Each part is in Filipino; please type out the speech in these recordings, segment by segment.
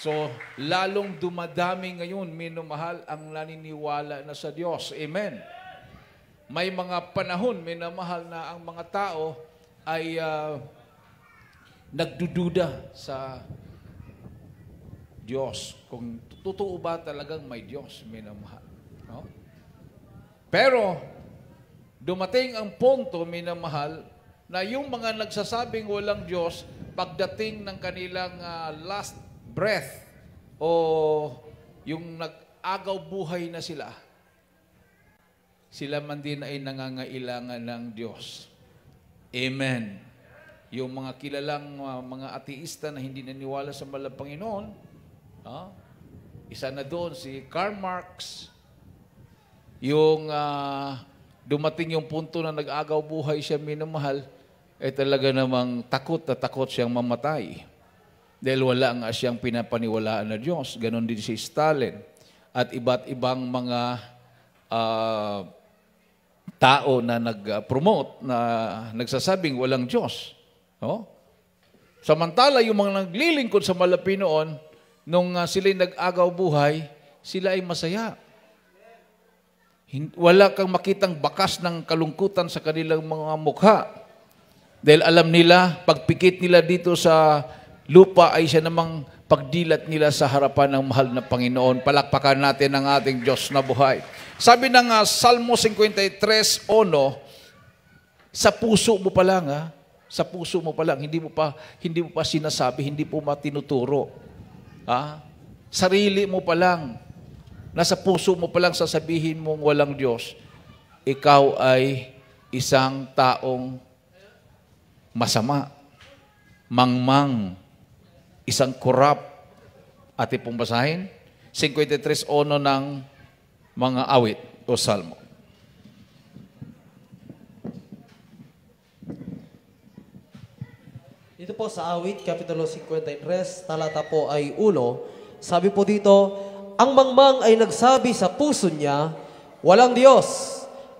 So, lalong dumadami ngayon, minamahal, ang naniniwala na sa Diyos. Amen. May mga panahon, minamahal, na ang mga tao ay nagdududa sa Diyos. Kung totoo ba talagang may Diyos, minamahal. No? Pero, dumating ang punto, minamahal, na yung mga nagsasabing walang Diyos, pagdating ng kanilang last breath o yung nag-agaw buhay na sila man din ay nangangailangan ng Diyos. Amen. Yung mga kilalang mga ateista na hindi naniwala sa mahal na Panginoon, isa na doon si Karl Marx, yung dumating yung punto na nag-agaw buhay siya, minamahal, ay talaga namang takot na takot siyang mamatay. Dahil wala nga siyang pinapaniwalaan na Diyos. Ganon din si Stalin. At iba't ibang mga tao na nag-promote, na nagsasabing walang Diyos. No? Samantala, yung mga naglilingkod sa malapi noon, nung sila'y nag-agaw buhay, sila ay masaya. Wala kang makitang bakas ng kalungkutan sa kanilang mga mukha. Dahil alam nila, pagpikit nila dito sa lupa ay siya namang pagdilat nila sa harapan ng mahal na Panginoon. Palakpakan natin ang ating Diyos na buhay. Sabi ng Salmo 53:1, sa puso mo pa lang, sa puso mo pa lang, hindi mo pa sinasabi, hindi po matinuturo. Sarili mo pa lang, nasa puso mo pa lang sasabihin mong walang Diyos, ikaw ay isang taong masama, mangmang, isang korap. Ate pong basahin, 53:1 ng mga awit o salmo. Dito po sa awit, Kapitulo 53, talata po ay 1. Sabi po dito, ang mangmang ay nagsabi sa puso niya, walang Diyos,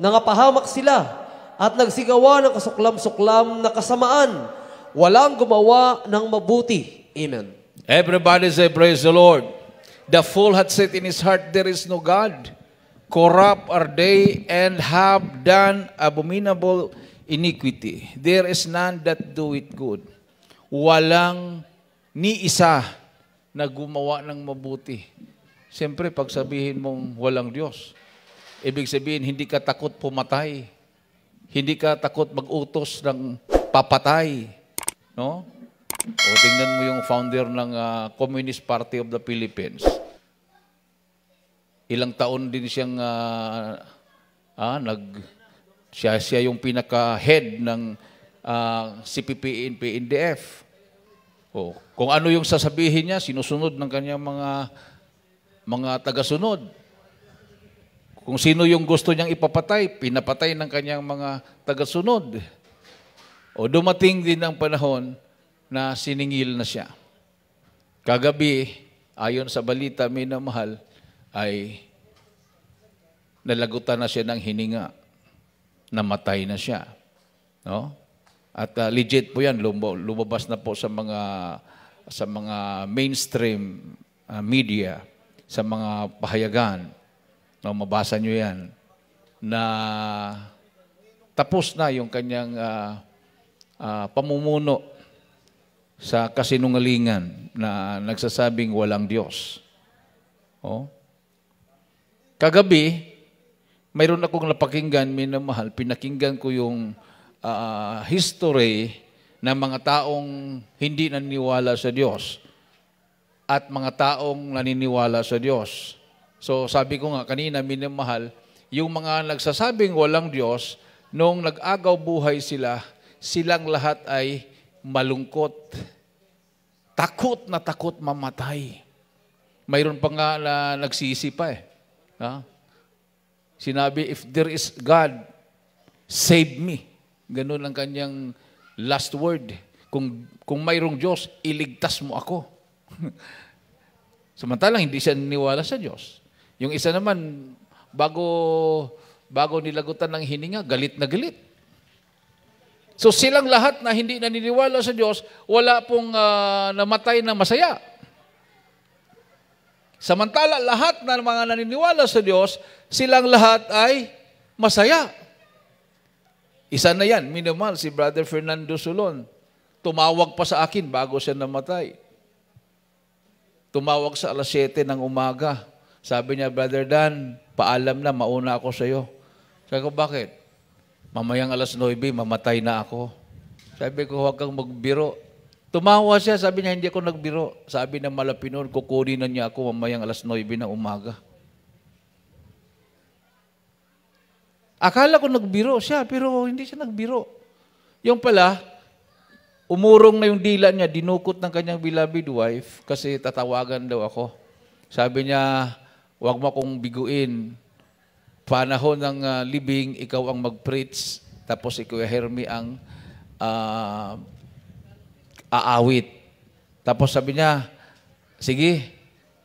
nangapahamak sila, at nagsigawa ng kasuklam-suklam na kasamaan, walang gumawa ng mabuti. Amen. Everybody say, praise the Lord. The fool hath said in his heart, there is no God. Corrupt are they, and have done abominable iniquity. There is none that do it good. Walang ni isa na gumawa ng mabuti. Siyempre, pag sabihin mong walang Diyos, ibig sabihin, hindi ka takot pumatay. Hindi ka takot mag-utos ng papatay. No? O tingnan mo yung founder ng Communist Party of the Philippines. Ilang taon din siyang siya yung pinaka-head ng CPP, PNDF. O, kung ano yung sasabihin niya, sinusunod ng kanyang mga tagasunod. Kung sino yung gusto niyang ipapatay, pinapatay ng kanyang mga tagasunod. O dumating din ang panahon na siningil na siya. Kagabi, ayon sa balita, minamahal, ay nalagutan na siya ng hininga. Namatay na siya. No? At legit po yan, lumabas na po sa mga mainstream media, sa mga pahayagan. No, mabasa nyo yan, na tapos na yung kanyang pamumuno sa kasinungalingan na nagsasabing walang Diyos. Oh. Kagabi, mayroon akong napakinggan, minamahal, pinakinggan ko yung history ng mga taong hindi naniniwala sa Diyos at mga taong naniniwala sa Diyos. So sabi ko nga kanina, minamahal, yung mga nagsasabing walang Diyos, nung nag-agaw buhay sila, silang lahat ay malungkot, takot na takot mamatay. Mayroon pa nga na nagsisi pa eh. Sinabi, if there is God, save me. Ganun ang kanyang last word. Kung mayroong Diyos, iligtas mo ako. Samantalang hindi siya niniwala sa Diyos. Yung isa naman, bago nilagutan ng hininga, galit na galit. So silang lahat na hindi naniniwala sa Diyos, wala pong namatay na masaya. Samantala, lahat ng mga naniniwala sa Diyos, silang lahat ay masaya. Isa na yan, minimal, si Brother Fernando Solon. Tumawag pa sa akin bago siya namatay. Tumawag sa alas 7 ng umaga. Sabi niya, Brother Dan, paalam na, mauna ako sa iyo. Sabi ko, bakit? Mamayang alas 9, mamatay na ako. Sabi ko, huwag kang magbiro. Tumawa siya, sabi niya, hindi ako nagbiro. Sabi ng Malapinon, kukunin na niya ako mamayang alas 9 ng umaga. Akala ko nagbiro siya, pero hindi siya nagbiro. Yung pala, umurong na yung dila niya, dinukot ng kanyang beloved wife kasi tatawagan daw ako. Sabi niya, huwag mo akong biguin. Panahon ng libing, ikaw ang mag-preach, tapos ikaw Hermie ang aawit. Tapos sabi niya, sige,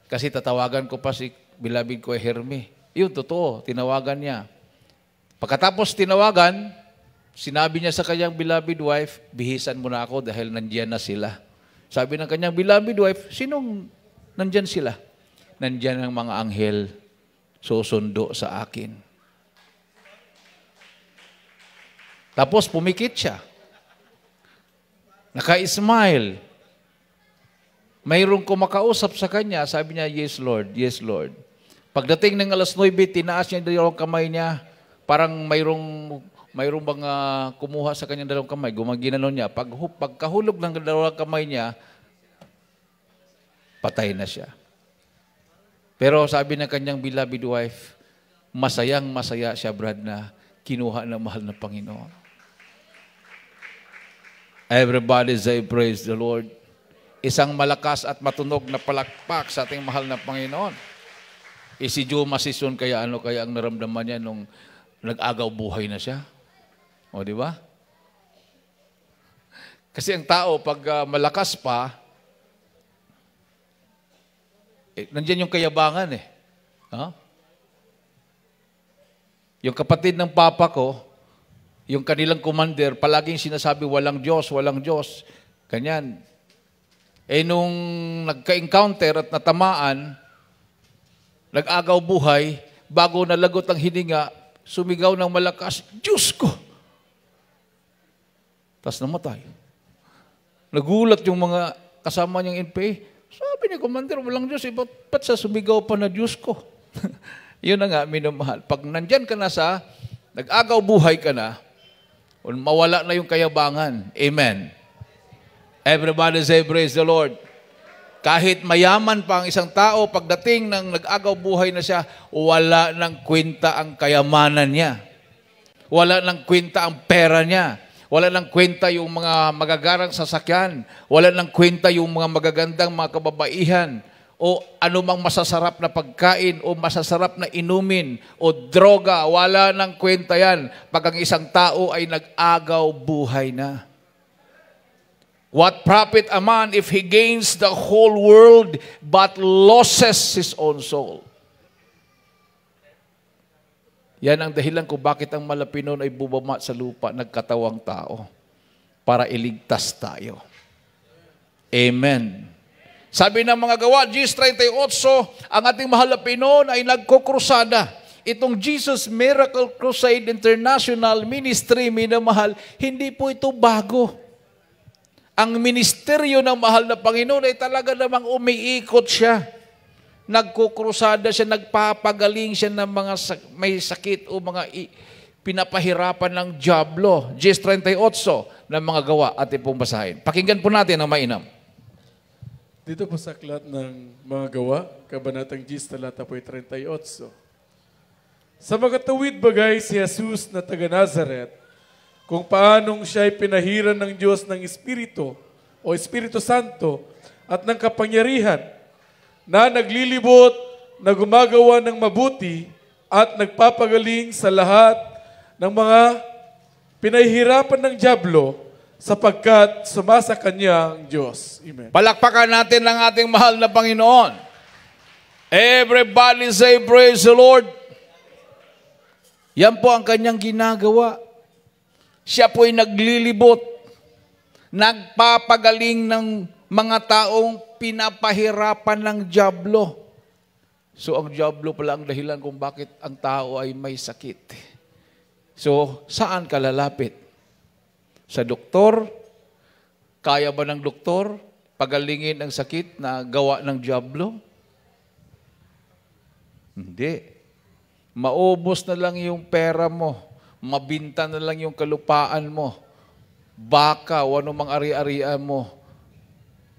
kasi tatawagan ko pa si beloved ko Hermie. Yun, totoo, tinawagan niya. Pagkatapos tinawagan, sinabi niya sa kanyang beloved wife, bihisan mo na ako dahil nandiyan na sila. Sabi ng kanyang beloved wife, sinong nandyan sila? Nandyan ang mga anghel susundo sa akin. Tapos pumikit siya. Naka-smile. Mayroong kumakausap sa kanya, sabi niya, yes Lord, yes Lord. Pagdating ng alas 9, tinaas niya yung dalawang kamay niya, parang mayroong bang kumuha sa kanyang dalawang kamay, gumaginanon niya. Pagkahulog ng dalawang kamay niya, patay na siya. Pero sabi ng kanyang beloved wife, masayang masaya siya, Brad, na kinuha ng mahal na Panginoon. Everybody say, praise the Lord. Isang malakas at matunog na palakpak sa ating mahal na Panginoon. Si Joe Masison, kaya ano kaya ang naramdaman niya nung nag-agaw buhay na siya? O, di ba? Kasi ang tao, pag malakas pa, nandiyan yung kayabangan eh. Huh? Yung kapatid ng papa ko, yung kanilang commander, palaging sinasabi, walang Diyos, walang Diyos. Ganyan. Nung nagka-encounter at natamaan, nag-agaw buhay, bago nalagot ang hininga, sumigaw ng malakas, Diyos ko! Tapos namatay. Nagulat yung mga kasama niyang NPA. Sabi ni Commander, walang Diyos. Ba't sa sumigaw pa na Diyos ko? Yun na nga, minamahal. Pag nandyan ka na sa, nag-agaw buhay ka na, mawala na yung kayabangan. Amen. Everybody say, praise the Lord. Kahit mayaman pa ang isang tao, pagdating ng nag-agaw buhay na siya, wala ng kwenta ang kayamanan niya. Wala ng kwenta ang pera niya. Wala ng kwenta yung mga magagarang sasakyan. Wala ng kwenta yung mga magagandang mga kababaihan. O anumang masasarap na pagkain o masasarap na inumin o droga. Wala ng kwenta yan pag ang isang tao ay nag-agaw buhay na. What profit a man if he gains the whole world but loses his own soul? Yan ang dahilan kung bakit ang Malapinon ay bubama sa lupa, nagkatawang tao, para iligtas tayo. Amen. Sabi ng mga gawa, Gs 38, ang ating mahal na Pinon ay nagkukrusada. Itong Jesus Miracle Crusade International Ministry, minamahal, hindi po ito bago. Ang ministeryo ng mahal na Panginoon ay talaga namang umiikot siya. Nagkukrusada siya, nagpapagaling siya ng mga may sakit o mga pinapahirapan ng dyablo. Gs 38 ng mga gawa, ating pong basahin. Pakinggan po natin ang mainam. Dito po sa aklat ng mga gawa, kabanatang Gs talata po 38. Sa mga tuwid bagay si Jesus na taga Nazaret, kung paanong siya ay pinahiran ng Diyos ng Espiritu o Espiritu Santo at ng kapangyarihan na naglilibot, na gumagawa ng mabuti at nagpapagaling sa lahat ng mga pinahihirapan ng dyablo sapagkat sumasa kanya ang Diyos. Amen. Palakpakan natin ang ating mahal na Panginoon. Everybody say, praise the Lord. Yan po ang kanyang ginagawa. Siya po ay naglilibot, nagpapagaling ng mga taong pinapahirapan ng dyablo. So ang diablo pala ang dahilan kung bakit ang tao ay may sakit. So saan ka lalapit? Sa doktor? Kaya ba ng doktor pagalingin ang sakit na gawa ng diablo? Hindi. Maubos na lang yung pera mo, mabinta na lang yung kalupaan mo, baka o anumang ari-arian mo,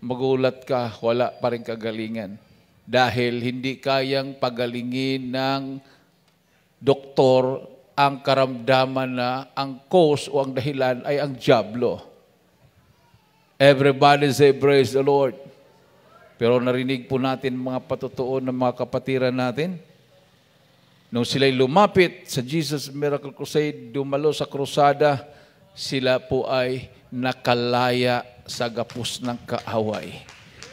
magulat ka, wala pa rin kagalingan. Dahil hindi kayang pagalingin ng doktor ang karamdaman na ang cause o ang dahilan ay ang diablo. Everybody say, praise the Lord. Pero narinig po natin mga patutuon ng mga kapatiran natin. Nung sila'y lumapit sa Jesus Miracle Crusade, dumalo sa krusada, sila po ay nakalaya sa gapos ng kaaway.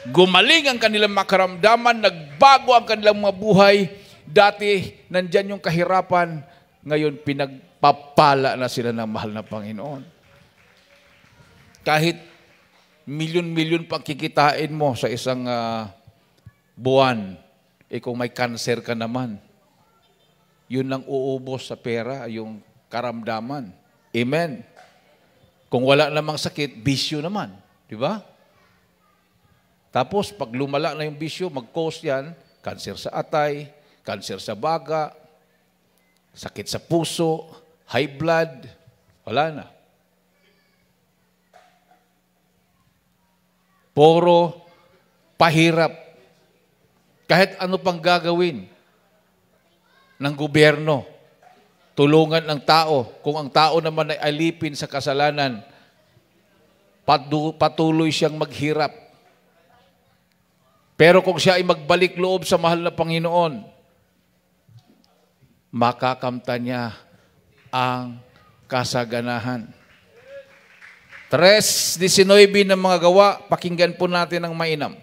Gumaling ang kanilang makaramdaman, nagbago ang kanilang mga buhay. Dati, nandyan yung kahirapan, ngayon pinagpapala na sila ng mahal na Panginoon. Kahit milyon-milyon pang kikitain mo sa isang buwan, kung may cancer ka naman, yun lang uubos sa pera, yung karamdaman. Amen. Kung wala namang sakit, bisyo naman. Di ba? Tapos, pag lumala na yung bisyo, mag-cause yan, cancer sa atay, cancer sa baga, sakit sa puso, high blood, wala na. Puro pahirap. Kahit ano pang gagawin ng gobyerno, tulungan ng tao. Kung ang tao naman ay alipin sa kasalanan, patuloy siyang maghirap. Pero kung siya ay magbalik loob sa mahal na Panginoon, makakamta niya ang kasaganahan. 3:19 ng mga gawa, pakinggan po natin ang mainam.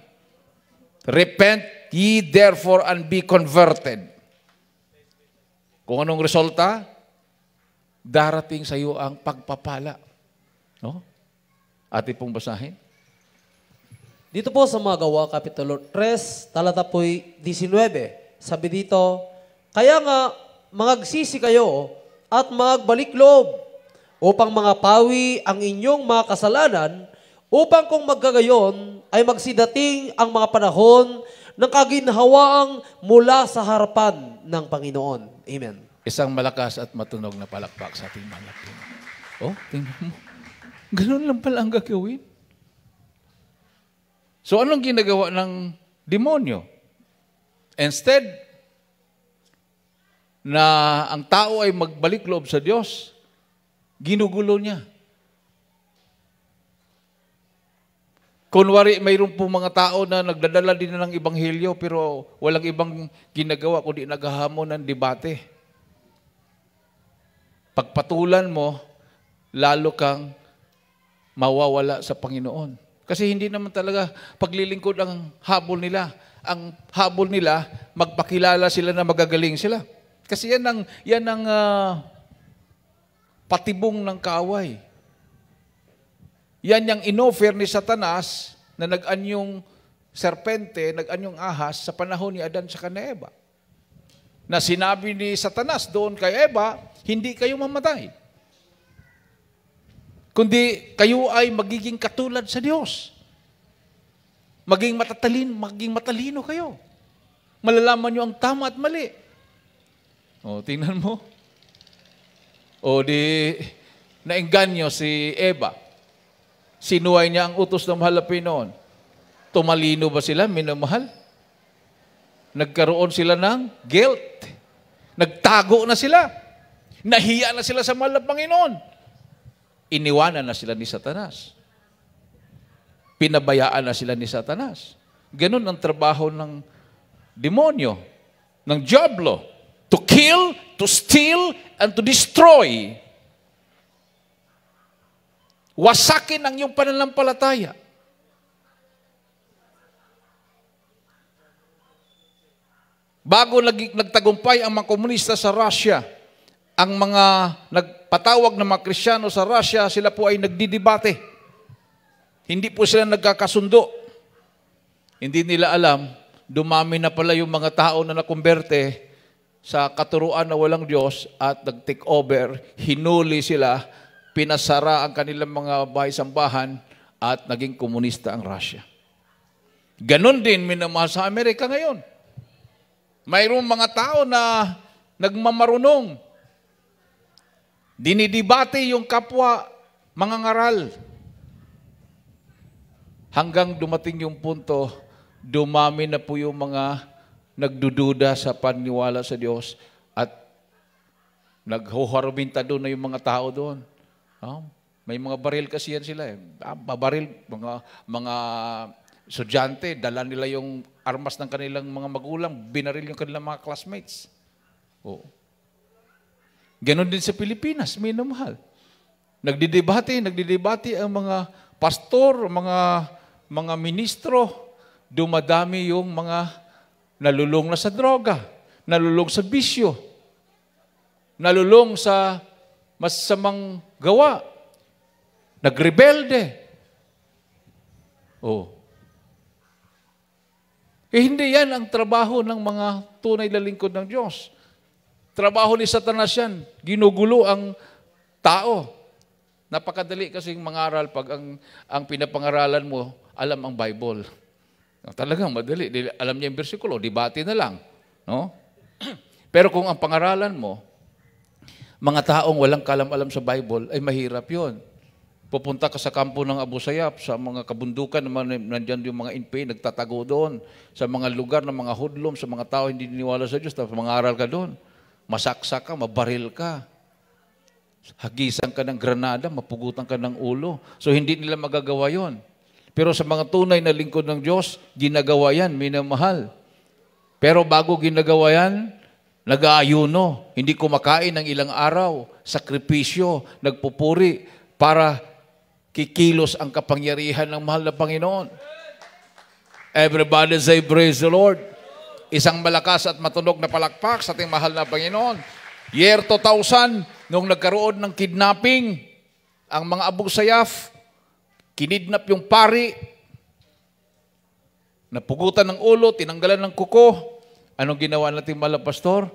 Repent ye therefore and be converted. Kung anong resulta? Darating sa iyo ang pagpapala. No? Atin pong basahin. Dito po sa mga gawa, Kapitulo 3, talata po'y 19. Sabi dito, kaya nga, mangagsisi kayo at magbalik loob upang mga pawi ang inyong mga kasalanan, upang kung magkagayon ay magsidating ang mga panahon ng kaginhawaang mula sa harapan ng Panginoon. Amen. Isang malakas at matunog na palakpak sa ating mga Panginoon. Oh, tingnan mo. Ganun lang pala ang gagawin. So anong ginagawa ng demonyo? Instead na ang tao ay magbalik loob sa Diyos, ginugulo niya. Kunwari, mayroon po mga tao na nagdadala din na ng ebanghelyo pero walang ibang ginagawa kundi naghahamon ng debate. Pagpatulan mo, lalo kang mawawala sa Panginoon. Kasi hindi naman talaga paglilingkod ang habol nila. Ang habol nila, magpakilala sila na magagaling sila. Kasi yan ang patibong ng kaaway. Yan yung inoffer ni Satanas na nag-anyong serpente, nag-anyong ahas sa panahon ni Adan sa Eva. Na sinabi ni Satanas doon kay Eva, hindi kayo mamatay. Kundi kayo ay magiging katulad sa Diyos. Maging matalino kayo. Malalaman nyo ang tama at mali. O, tingnan mo. O, naengganyo si Eva. Sinuway niya ang utos ng mahal na Panginoon. Tumalino ba sila, minamahal? Nagkaroon sila ng guilt. Nagtago na sila. Nahiya na sila sa mahal na Panginoon. Iniwanan na sila ni Satanas. Pinabayaan na sila ni Satanas. Ganun ang trabaho ng demonyo, ng diablo. To kill, to steal, and to destroy. Wasakin ang iyong pananampalataya. Bago nagtagumpay ang mga komunista sa Russia, ang mga nagpatawag ng mga Kristiyano sa Russia, sila po ay nagdidebate. Hindi po sila nagkakasundo. Hindi nila alam, dumami na pala yung mga tao na nakumberte sa katuruan na walang Diyos at nag-take over, hinuli sila, pinasara ang kanilang mga bahay-sambahan at naging komunista ang Russia. Ganon din minamahal sa Amerika ngayon. Mayroong mga tao na nagmamarunong, dinidibate yung kapwa mga ngaral. Hanggang dumating yung punto, dumami na po yung mga nagdududa sa paniwala sa Diyos at naghuharubinta doon na yung mga tao doon. May mga baril kasi yan sila. Baril, mga estudyante, dala nila yung armas ng kanilang mga magulang, binaril yung kanilang mga classmates. Ganon din sa Pilipinas, minamahal. Nagdidebate ang mga pastor, mga ministro, dumadami yung mga nalulong na sa droga, nalulong sa bisyo, nalulong sa masamang gawa, nagrebelde. Hindi yan ang trabaho ng mga tunay na lingkod ng Diyos. Trabaho ni Satanas yan. Ginugulo ang tao. Napakadali kasing mangaral pag ang pinapangaralan mo, alam ang Bible. Talagang madali. Alam niya yung versikulo, debate na lang. No? Pero kung ang pangaralan mo, mga taong walang kalam-alam sa Bible, ay mahirap yon. Pupunta ka sa kampo ng Abu Sayyaf, sa mga kabundukan, nandiyan yung mga NPA, nagtatago doon. Sa mga lugar ng mga hoodlum, sa mga tao hindi niniwala sa Diyos, tapos mangaral ka doon. Masaksak ka, mabaril ka. Hagisan ka ng granada, mapugutan ka ng ulo. So hindi nila magagawa yon. Pero sa mga tunay na lingkod ng Diyos, ginagawa yan, minamahal. Pero bago ginagawa yan, nag-aayuno, hindi kumakain ng ilang araw, sakripisyo, nagpupuri, para kikilos ang kapangyarihan ng mahal na Panginoon. Everybody say, praise the Lord. Isang malakas at matunog na palakpak sa ating mahal na Panginoon. Year 2000, nung nagkaroon ng kidnapping, ang mga Abu Sayyaf, kinidnap yung pari, napugutan ng ulo, tinanggalan ng kuko. Anong ginawa natin mahal na pastor?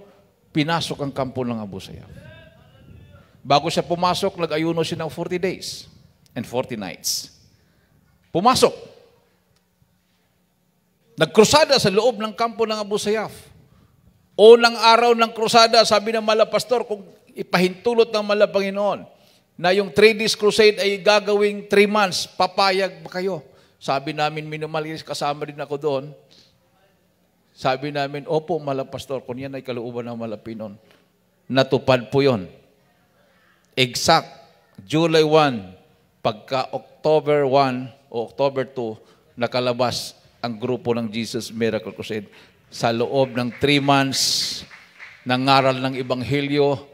Pinasok ang kampo ng Abu Sayyaf. Bago siya pumasok, nag-ayuno siya ng 40 days and 40 nights. Pumasok. Nagkrusada sa loob ng kampo ng Abu Sayyaf. Unang araw ng krusada, sabi ng mala pastor, kung ipahintulot ng mala Panginoon, na yung 3 days crusade ay gagawing 3 months, papayag ba kayo? Sabi namin, minumalis, kasama din ako doon. Sabi namin, opo, mala pastor, kung yan ay kalooban ng mala Pinon. Natupad po yon. Exact, July 1, pagka October 1 o October 2, nakalabas ang grupo ng Jesus Miracle Crusade. Sa loob ng 3 months, nangaral ng Ebanghelyo,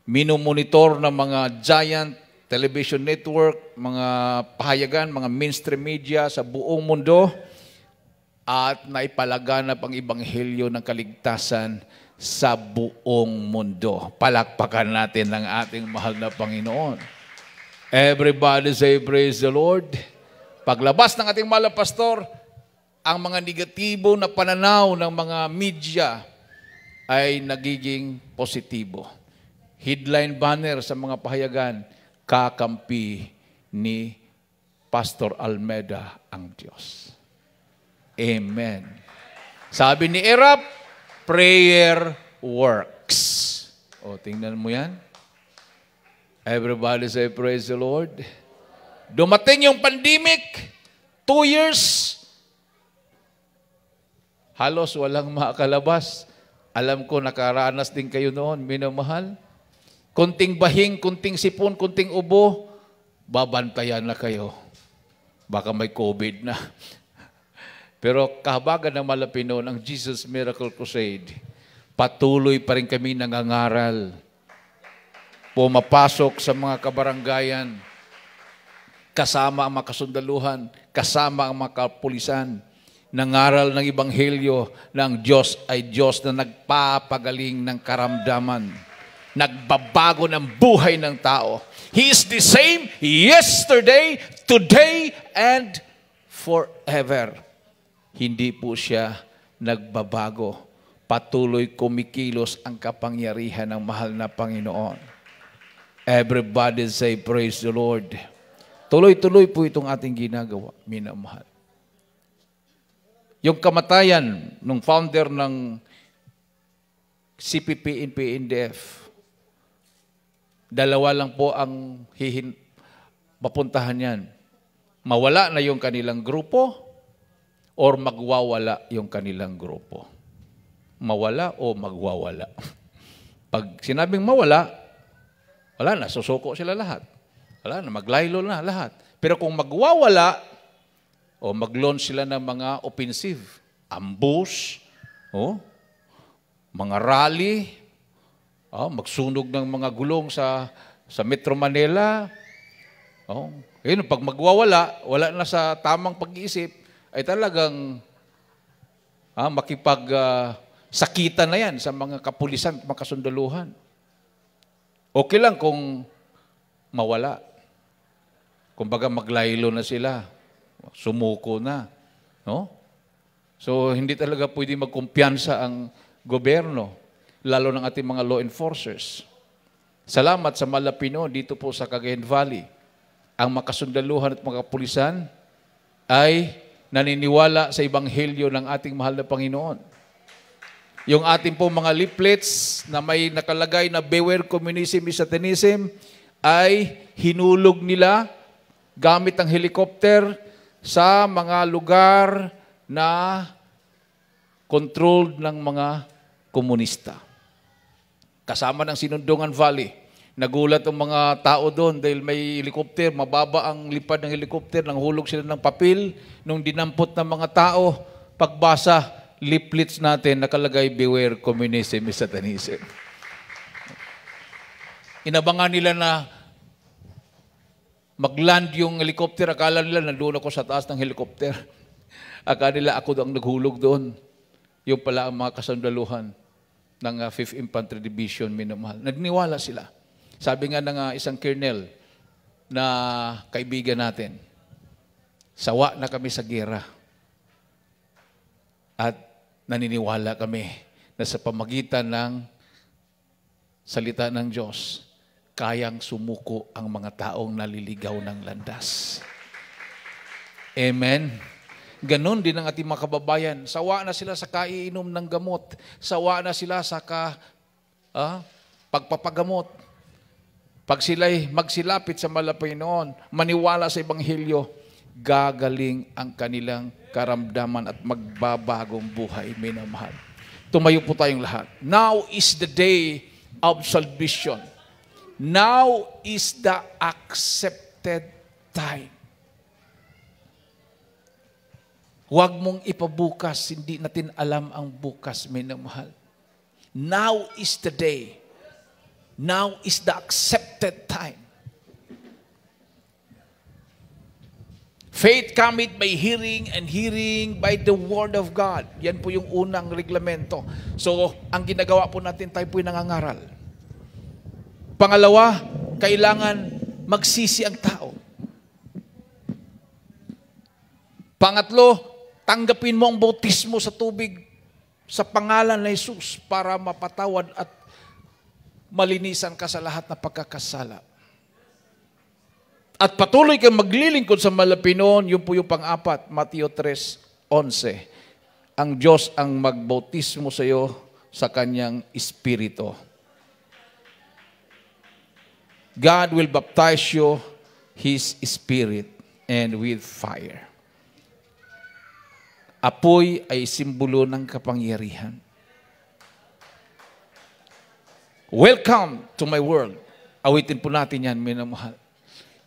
minumonitor ng mga giant television network, mga pahayagan, mga mainstream media sa buong mundo, at naipalaganap ang Ebanghelyo ng kaligtasan sa buong mundo. Palakpakan natin ang ating mahal na Panginoon. Everybody say, praise the Lord. Paglabas ng ating mahal na pastor, ang mga negatibo na pananaw ng mga media ay nagiging positibo. Headline banner sa mga pahayagan, kakampi ni Pastor Almeda ang Diyos. Amen. Sabi ni Erap, prayer works. O, tingnan mo yan. Everybody say, praise the Lord. Dumating yung pandemic, 2 years, halos walang makakalabas. Alam ko, nakaranas din kayo noon, minamahal. Kunting bahing, kunting sipon, kunting ubo, babantayan na kayo. Baka may COVID na. Pero kahabagan ng Malapinon, ang Jesus Miracle Crusade, patuloy pa rin kami nangangaral. Pumapasok sa mga kabaranggayan, kasama ang mga kasundaluhan, kasama ang mga kapulisan, nangaral ng Ebanghelyo na ang Diyos ay Diyos na nagpapagaling ng karamdaman. Nagbabago ng buhay ng tao. He is the same yesterday, today, and forever. hindi po siya nagbabago. Patuloy kumikilos ang kapangyarihan ng mahal na Panginoon. Everybody say, praise the Lord. Tuloy-tuloy po itong ating ginagawa, minamahal. Yung kamatayan ng founder ng CPP, NPA-NDF, dalawa lang po ang mapuntahan yan. Mawala na yung kanilang grupo or magwawala yung kanilang grupo. Mawala o magwawala. Pag sinabing mawala, wala na, susuko sila lahat. Wala na, maglaylo na lahat. Pero kung magwawala, o mag-launch sila ng mga offensive, ambush, mga rally, magsunog ng mga gulong sa Metro Manila. Yun, pag magwawala, wala na sa tamang pag-iisip, ay talagang sakitan na yan sa mga kapulisan, mga kasundaluhan. Okay lang kung mawala. Kumbaga maglaylo na sila. Sumuko na. No? So, hindi talaga pwede magkumpiyansa ang gobyerno, lalo ng ating mga law enforcers. Salamat sa Malapino dito po sa Cagayan Valley. Ang makasundaluhan at mga kapulisan ay naniniwala sa ebanghelyo ng ating mahal na Panginoon. Yung ating po mga leaflets na may nakalagay na beware communism is Satanism ay hinulog nila gamit ang helicopter sa mga lugar na controlled ng mga komunista. Kasama ng Sinundungan Valley. Nagulat ang mga tao doon dahil may helicopter, mababa ang lipad ng helicopter, nanghulog sila ng papel. Nung dinampot ng mga tao, pagbasa, leaflets natin, nakalagay, beware communism is Satanism. Inabangan nila na mag-land yung helicopter, akala nila nandun ako sa taas ng helicopter. Akala nila ako ang naghulog doon. Yung pala ang mga kasundaluhan ng 5th Infantry Division, minamahal. Nagniwala sila. Sabi nga ng isang colonel na kaibigan natin, sawa na kami sa gera. At naniniwala kami na sa pamagitan ng salita ng Diyos, kayang sumuko ang mga taong naliligaw ng landas. Amen. Ganon din ang ating mga kababayan. Sawa na sila sa kaiinom ng gamot. Sawa na sila sa pagpapagamot. Pag sila'y magsilapit sa Malapinoon, maniwala sa Ebanghelyo, gagaling ang kanilang karamdaman at magbabagong buhay, minamahal. Tumayo po tayong lahat. Now is the day of salvation. Now is the accepted time. Huwag mong ipabukas, hindi natin alam ang bukas, minamahal. Now is the day. Now is the accepted time. Faith cometh by hearing, and hearing by the word of God. Yan po yung unang reglamento. So, ang ginagawa po natin, tayo po'y nangangaral. Pangalawa, kailangan magsisi ang tao. Pangatlo, tanggapin mo ang bautismo sa tubig sa pangalan ng Jesus para mapatawad at malinisan ka sa lahat na pagkakasala. At patuloy kang maglilingkod sa Malapinoon, yun po yung pang-apat, Mateo 3:11. Ang Diyos ang magbautismo sa iyo sa kanyang Espiritu. God will baptize you His Spirit and with fire. Apoy ay simbolo ng kapangyarihan. Welcome to my world. Awitin po natin yan, minamahal.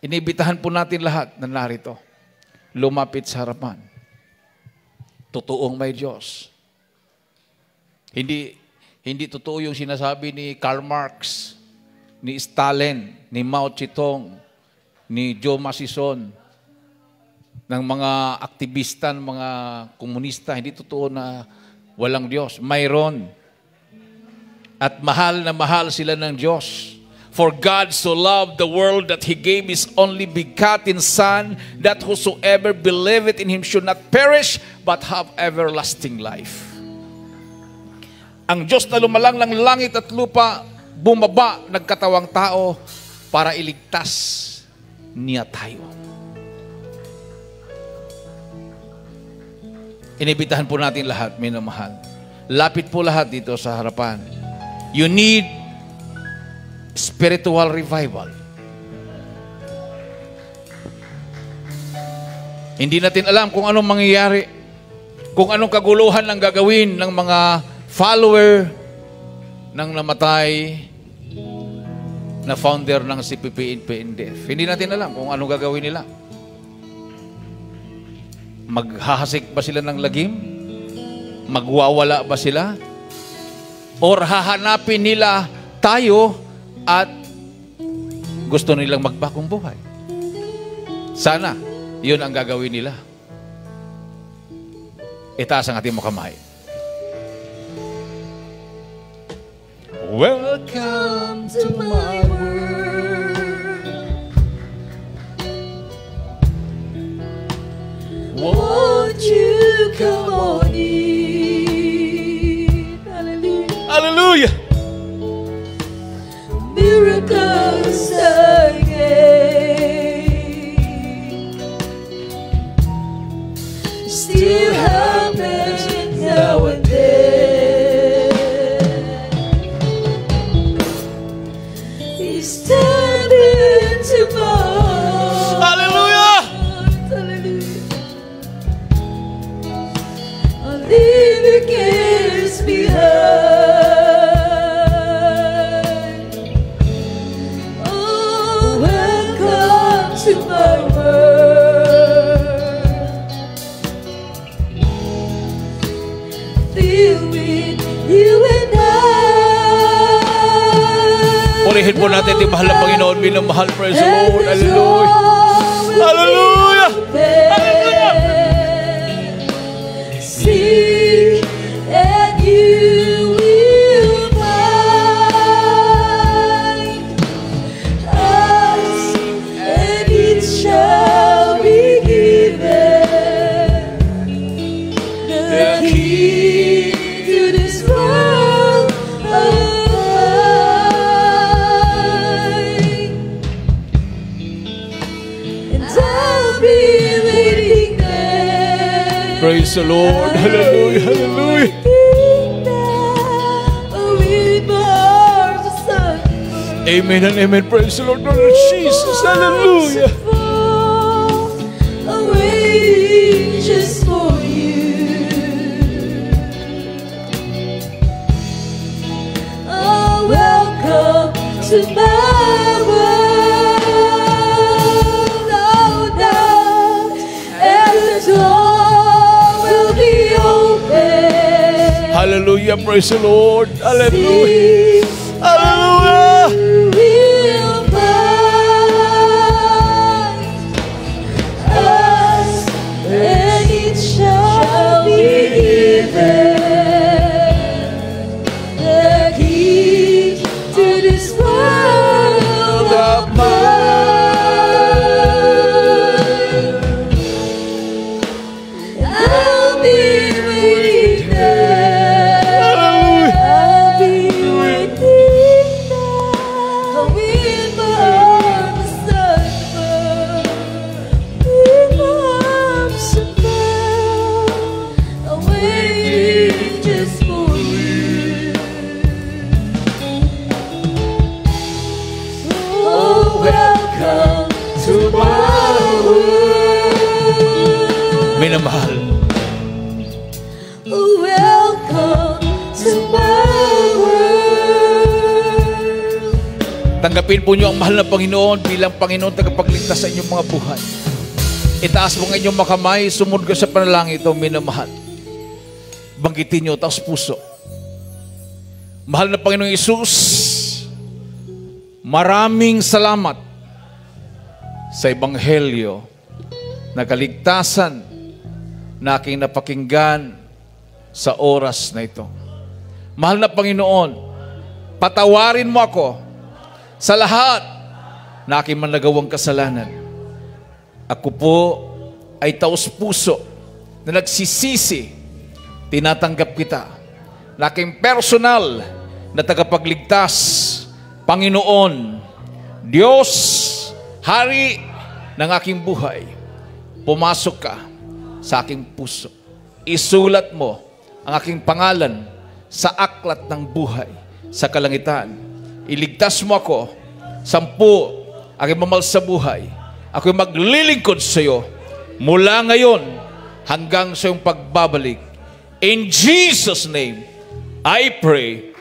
Inibitahan po natin lahat na narito. Lumapit sa harapan. Totoong may Diyos. Hindi totoo yung sinasabi ni Karl Marx, ni Stalin, ni Mao Zedong, ni Joe Masison, ng mga aktivista, ng mga komunista. Hindi totoo na walang Diyos. Mayroon. At mahal na mahal sila ng Diyos. For God so loved the world that He gave His only begotten Son, that whosoever believeth in Him should not perish, but have everlasting life. Ang Diyos na lumalang ng langit at lupa, bumaba, nagkatawang tao, para iligtas niya tayo. Inibitahan po natin lahat, minamahal. Lapit po lahat dito sa harapan. You need spiritual revival. Hindi natin alam kung anong mangyayari, kung anong kaguluhan ang gagawin ng mga follower ng namatay na founder ng CPP-NPNDF. Hindi natin alam kung anong gagawin nila. Maghahasik ba sila ng lagim? Magwawala ba sila? Or hahanapin nila tayo at gusto nilang magbagong buhay? Sana, yun ang gagawin nila. Itaas ang ating mga kamay. Welcome to my world. Won't you come on in? Hallelujah. Hallelujah. Miracles again. Still happens now and then. He's turning to more. Hallelujah. Hallelujah. I'll leave your cares behind. Oh, welcome to my world. Filled with you and I. Purihin po natin yung mahal na Panginoon, minamahal. Praise the Lord. Hallelujah. Hallelujah. Hallelujah. Seek and you will find. Ask and it shall be given. The key to this world of mine. And I'll be waiting there. Praise the Lord. Hallelujah. Hallelujah. Amen and amen. Praise the Lord. Lord Jesus. Hallelujah. Awaiting just for you. Oh, welcome to my world. Oh, now, and the door will be open. Hallelujah. Praise the Lord. Hallelujah. See, Hallelujah. you will find us, and it shall be given. The key to this world of mine. I'll be waiting there. I'll be waiting there. With my arms around, with my arms around, I'm waiting just for you. Oh, welcome to my world. Minamahal. Oh, welcome to my world. Tanggapin po niyo ang mahal na Panginoon bilang Panginoon tagapagligtas sa inyong mga buhay. Itaas mo ang inyong makamay, sumunod ka sa panalangin ito, minamahal. Banggitin niyo, taos puso. Mahal na Panginoong Isus, maraming salamat sa Ebanghelyo na kaligtasan na aking napakinggan sa oras na ito. Mahal na Panginoon, patawarin mo ako sa lahat na aking managawang kasalanan. Ako po ay taos-puso na nagsisisi, tinatanggap kita na aking personal na tagapagligtas, Panginoon, Diyos, Hari ng aking buhay. Pumasok ka sa aking puso. Isulat mo ang aking pangalan sa aklat ng buhay sa kalangitan. Iligtas mo ako, 10, aking mamahal sa buhay. Ako'y maglilingkod sa iyo mula ngayon hanggang sa iyong pagbabalik. In Jesus' name, I pray.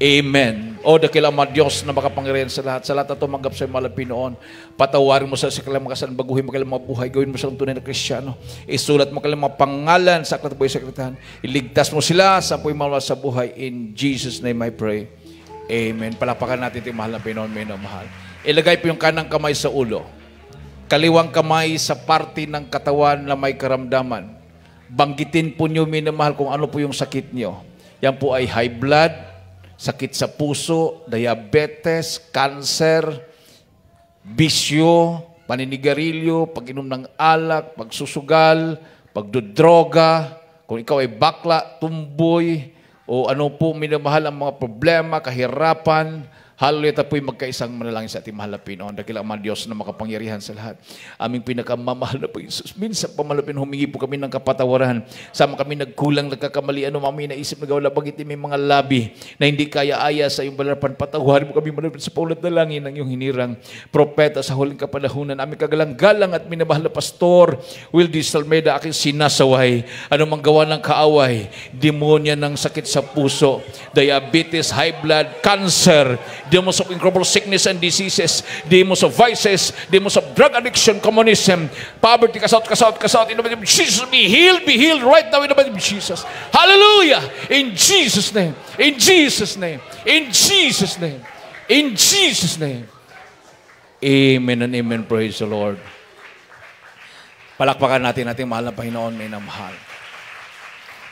Amen. O dakilang mga Diyos na makapangyarihan sa lahat na tumanggap sa mga Pinoon, patawarin mo sa kailang mga kasan, baguhin mo kailang mga buhay, gawin mo silang tunay na Kristiyano, isulat mo kailang mga pangalan sa aklat ng buhay sa kalangitan, iligtas mo sila sa mga sa buhay. In Jesus' name I pray. Amen. Palapakan natin ito mahal na Pinoon, minamahal. Ilagay po yung kanang kamay sa ulo, kaliwang kamay sa parte ng katawan na may karamdaman. Banggitin po niyo, minamahal, kung ano po yung sakit niyo. Yan po ay high blood, sakit sa puso, diabetes, cancer, bisyo, paninigarilyo, pag-inom ng alak, pagsusugal, pagdodroga, kung ikaw ay bakla, tumboy, o ano po minamahal ang mga problema, kahirapan, hallelujah, tapo'y magkaisang manalangin sa ating mahal na Pinoon. Dakilang mga Diyos na makapangyarihan sa lahat. Aming pinakamamahal na po Jesus. Minsan pamalapin, humingi po kami ng kapatawaran. Sama kami nagkulang, nagkakamali. Ano mami naisip na gawala, bagit may mga labi na hindi kaya-aya sa iyong balarapan. Patawarin mo kami malapit sa paulat na langin ng iyong hinirang propeta sa huling kapanahunan. Aming kagalang-galang at minamahal na pastor, Wildy Salmeda, aking sinasaway. Ano mang gawa ng kaaway, demonya ng sakit sa puso, diabetes, high blood, cancer, demons of incurable sickness and diseases, demons of vices, demons of drug addiction, communism, poverty, cast out, in the name of Jesus, be healed right now in the name of Jesus. Hallelujah! In Jesus' name, in Jesus' name, in Jesus' name, in Jesus' name. Amen and amen. Praise the Lord. Palakpakan natin ating mahal na Panginoon, minamahal.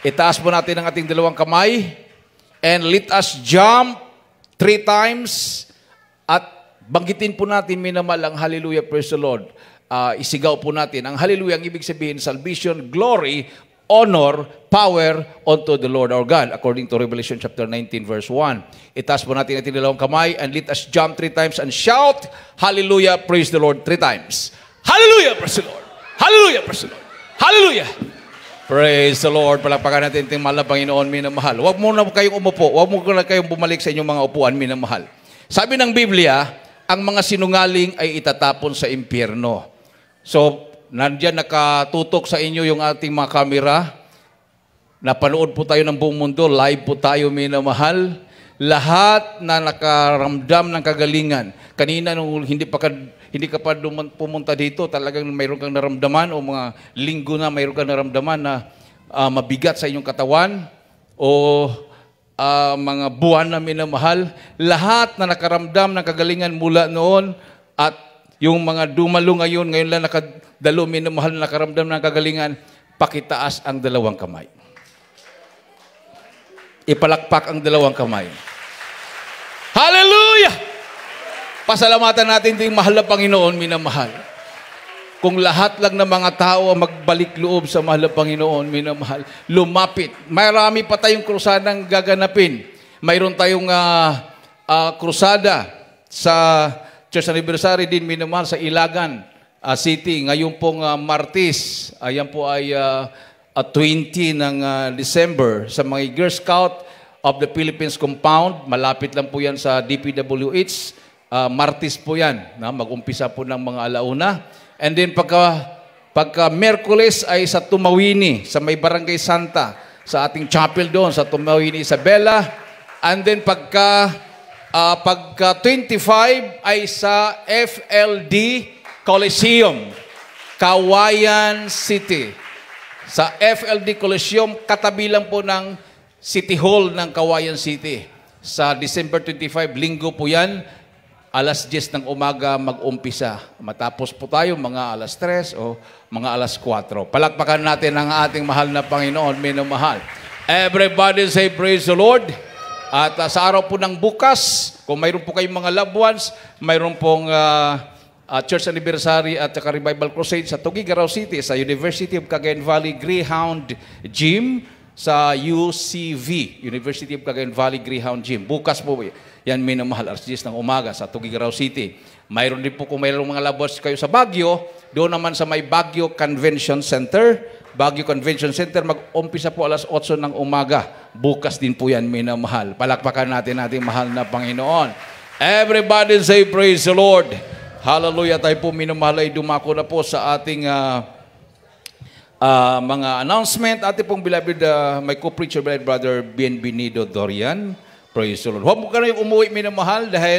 Itaas po natin ang ating dalawang kamay and let us jump 3 times at banggitin po natin minamahal ang hallelujah, praise the Lord. Isigaw po natin ang hallelujah, ang ibig sabihin salvation, glory, honor, power unto the Lord our God, according to Revelation chapter 19 verse 1. Itaas po natin ating dalawang kamay and let us jump 3 times and shout hallelujah, praise the Lord 3 times. Hallelujah, praise the Lord. Hallelujah, praise the Lord. Hallelujah. Praise the Lord. Palakpakan natin ating mahal na Panginoon, minamahal. Huwag mo na kayong umupo. Huwag mo na kayong bumalik sa inyong mga upuan, minamahal. Sabi ng Biblia, ang mga sinungaling ay itatapon sa impyerno. So, nandiyan nakatutok sa inyo yung ating mga kamera. Napanood po tayo ng buong mundo. Live po tayo, minamahal. Lahat na nakaramdam ng kagalingan. Kanina, nung hindi ka pa pumunta dito, talagang mayroon kang naramdaman o mga linggo na mayroon kang naramdaman na mabigat sa inyong katawan o mga buwan na minamahal. Lahat na nakaramdam ng kagalingan mula noon at yung mga dumalo ngayon lang nakadalo, minamahal na nakaramdam ng kagalingan, pakitaas ang dalawang kamay. Ipalakpak ang dalawang kamay. Hallelujah! Pasalamatan natin din mahal na Panginoon, minamahal. Kung lahat lang ng mga tao ang magbalik loob sa mahal na Panginoon, minamahal, lumapit. Marami pa tayong krusadang gaganapin. Mayroon tayong krusada sa Church Anniversary din, minamahal, sa Ilagan City. Ngayon pong Martes, ayan po ay 20 ng December sa mga Girl Scout of the Philippines Compound. Malapit lang po yan sa DPWH. Martes po yan. Mag-umpisa po ng mga alauna. And then pagka Merkules ay sa Tumawini, sa may Barangay Santa, sa ating chapel doon, sa Tumawini, Isabela. And then pagka 25 ay sa FLD Coliseum, Kawayan City. Sa FLD Coliseum, katabi lang po ng City Hall ng Kawayan City. Sa December 25, linggo po yan, alas 10 ng umaga mag-umpisa. Matapos po tayo mga alas 3 o mga alas 4. Palakpakan natin ang ating mahal na Panginoon, minamahal. Everybody say praise the Lord. At sa araw po ng bukas, kung mayroon po kayong mga loved ones, mayroon pong church anniversary at saka revival crusade sa Tuguegarao City, sa University of Cagayan Valley Greyhound Gym, sa UCV, University of Cagayan Valley Greyhound Gym. Bukas po yan, minamahal, alas 10 ng umaga sa Tuguegarao City. Mayroon din po kung mayroong mga loved ones kayo sa Baguio, doon naman sa may Baguio Convention Center. Baguio Convention Center, mag-umpisa po alas 8 ng umaga. Bukas din po yan, minamahal. Palakpakan natin ating mahal na Panginoon. Everybody say praise the Lord. Hallelujah. Tayo po minamahal ay dumako na po sa ating mga announcement. Ating pong beloved, my co-preacher, beloved brother, Bienvenido Dorian. Praise the Lord. Huwag mo ka na yung umuwi, minamahal, dahil